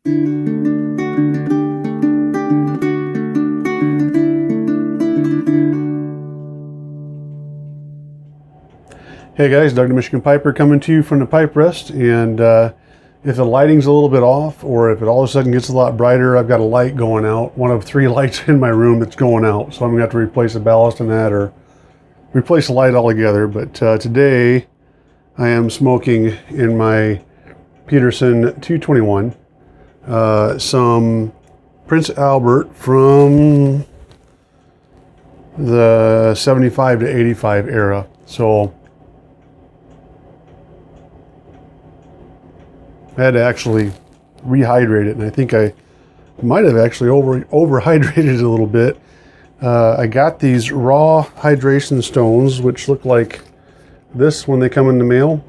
Hey guys, Doug the Michigan Piper coming to you from the pipe rest, and if the lighting's a little bit off or if it all of a sudden gets a lot brighter, I've got a light going out, one of 3 lights in my room that's going out, so I'm gonna have to replace the ballast in that or replace the light altogether. But today I am smoking in my Peterson 221 some Prince Albert from the 75 to 85 era. So I had to actually rehydrate it, and I think I might have actually overhydrated it a little bit. I got these raw hydration stones, which look like this when they come in the mail,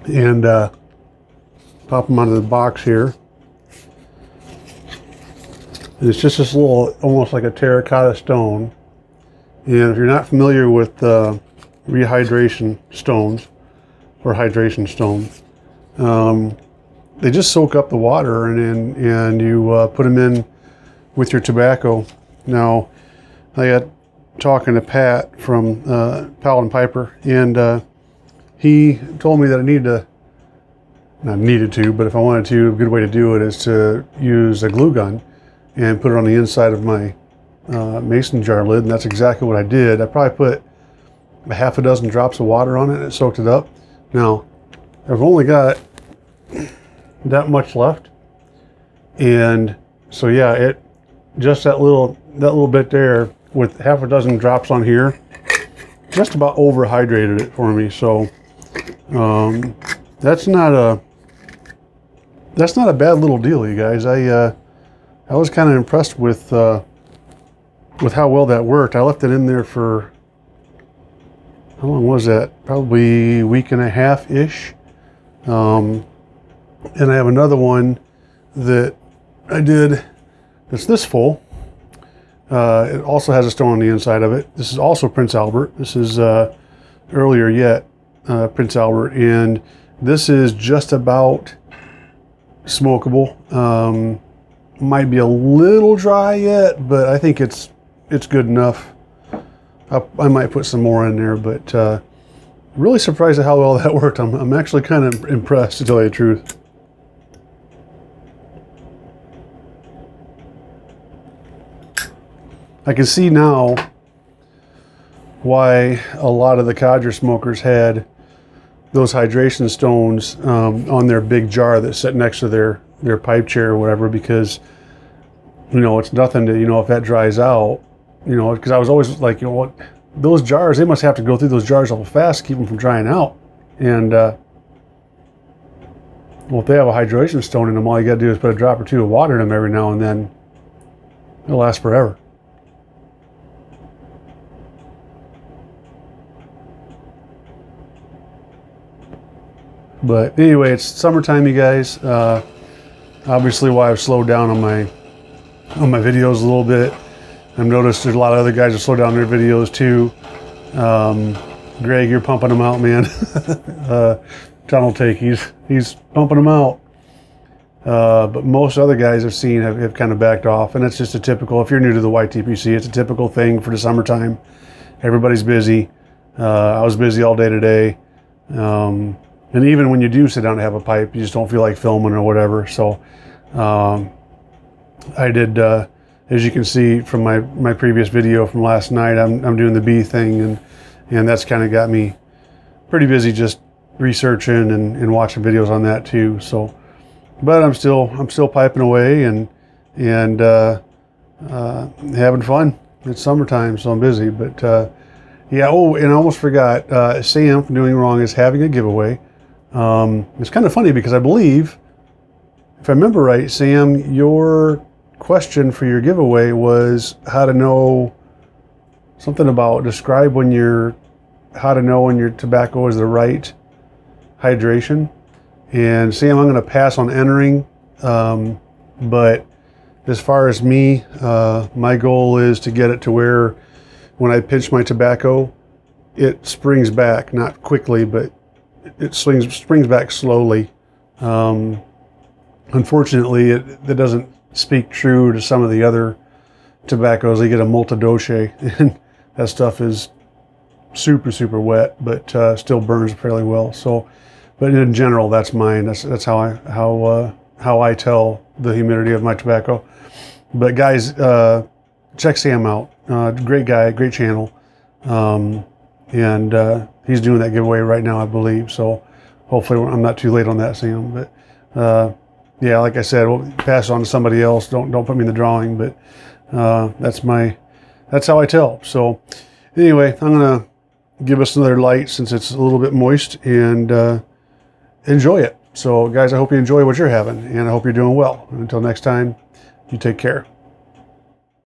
and pop them out of the box here. And it's just this little, almost like a terracotta stone. And if you're not familiar with rehydration stones or hydration stones, they just soak up the water, and you put them in with your tobacco. Now, I got talking to Pat from Powell and Piper, and he told me that I needed to, not needed to, but if I wanted to, a good way to do it is to use a glue gun and put it on the inside of my mason jar lid, and that's exactly what I did. I probably put a half a dozen drops of water on it, and it soaked it up. Now, I've only got that much left, and so yeah, it just that little bit there with half a dozen drops on here just about overhydrated it for me. So that's not a bad little deal, you guys. I was kind of impressed with how well that worked. I left it in there for, how long was that? Probably a week and a half ish. And I have another one that I did that's this full. It also has a stone on the inside of it. This is also Prince Albert. This is earlier yet, Prince Albert, and this is just about smokable. Might be a little dry yet, but I think it's good enough. I might put some more in there, but really surprised at how well that worked. I'm actually kind of impressed, to tell you the truth. I can see now why a lot of the codger smokers had those hydration stones on their big jar that sit next to their pipe chair or whatever, because, you know, it's nothing to, you know, if that dries out, you know, because I was always like, you know what, those jars, they must have to go through those jars awful fast to keep them from drying out. And well, if they have a hydration stone in them, all you got to do is put a drop or two of water in them every now and then. It'll last forever. But anyway, it's summertime, you guys. Obviously, why I've slowed down on my videos a little bit. I've noticed there's a lot of other guys that slow down their videos too. Greg, you're pumping them out, man. Tunnel take, he's pumping them out. But most other guys I've seen have kind of backed off, and it's just a typical, if you're new to the YTPC, it's a typical thing for the summertime. Everybody's busy. I was busy all day today. And even when you do sit down and have a pipe, you just don't feel like filming or whatever. So I did, as you can see from my previous video from last night, I'm doing the bee thing, and that's kind of got me pretty busy just researching and watching videos on that too. So, but I'm still piping away and having fun. It's summertime, so I'm busy. But yeah. Oh, and I almost forgot. Sam from Doing Wrong is having a giveaway. It's kind of funny because I believe, if I remember right, Sam, your question for your giveaway was how to know something about describe how to know when your tobacco is the right hydration. And Sam, I'm going to pass on entering, but as far as me, my goal is to get it to where when I pinch my tobacco, it springs back, not quickly, but it springs back slowly. I Unfortunately, it doesn't speak true to some of the other tobaccos. They get a multidose, and that stuff is super wet, but still burns fairly well. So, but in general, that's mine. That's how I tell the humidity of my tobacco. But guys, check Sam out. Great guy, great channel, and he's doing that giveaway right now, I believe. So hopefully I'm not too late on that, Sam. But yeah, like I said, we'll pass it on to somebody else. Don't put me in the drawing. But that's how I tell. So anyway, I'm gonna give us another light since it's a little bit moist, and enjoy it. So guys, I hope you enjoy what you're having, and I hope you're doing well. And until next time, you take care.